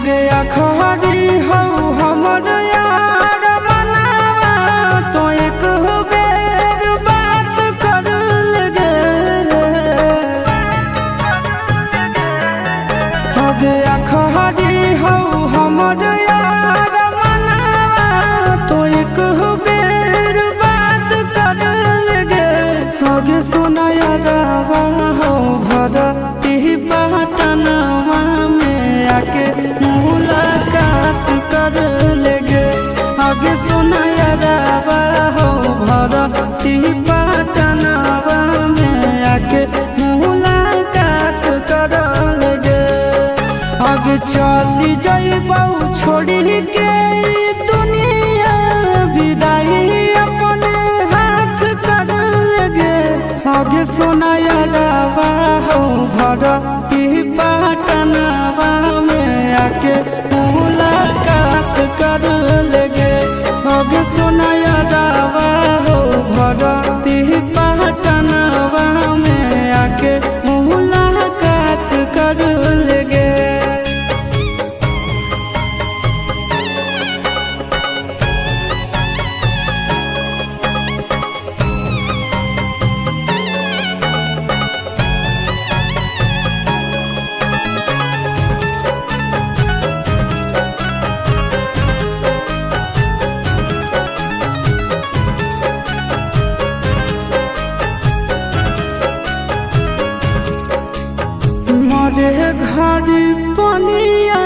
गया खरी हो हमर यार मनावा तो एक बेर बात कर लगे। हो गया खरी हो हमर यार मनावा तो एक बेर बात कर लगे। हो गे सोना यारवा हो भरती पटनवा में आके मुलाकात कर लेगे। आगे सुना यारवा हो भरती पटनवा में आके मुलाकात कर लेगे। आगे चली जाइबौ छोड़ी के दुनिया विदाई अपने हाथ कर लेगे। आगे सुना यारवा हो भरती पटनवा में आके मुलाकात कर लेगे। आगे सुना यारवा हो भरती पटनवा में आके मुलाकात कर लेगे। मरे घड़ी पनिया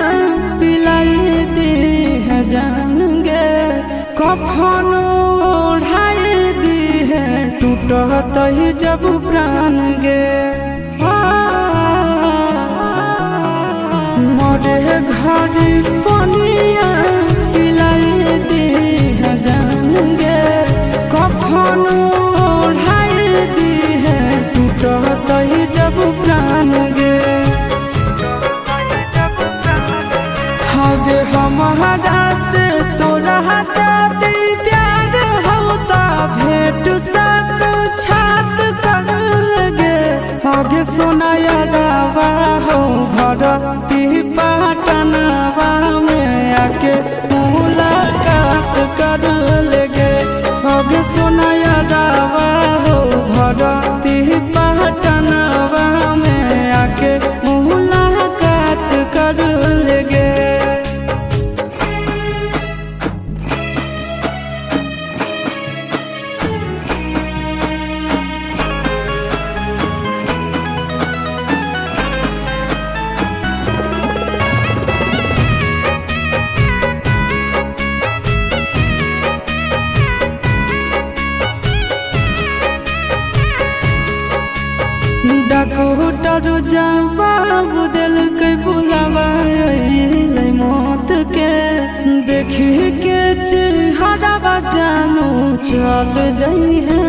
पिलाई दी है जान गे। कफन ओढ़ाई दी है टूटत ही जब प्राण गे। मरे घड़ी पनिया पिलाई दी है जान गे। कफन ओढ़ाई दी है टूटत ही जब प्राण गे। गे हमारा से तोरा जाती प्यार होता भेंट साक्षात कर लगे। आगे सोना यारवा हो भरती पटनवा में आके मुलाकात कर लेगे। आगे सोना यारवा हो भरती पटनवा में आके मुलाकात कर लेगे। डॉक्टर जवाब दिल के बुलावा मौत के। देखी के चेहरा जानू चल जाई है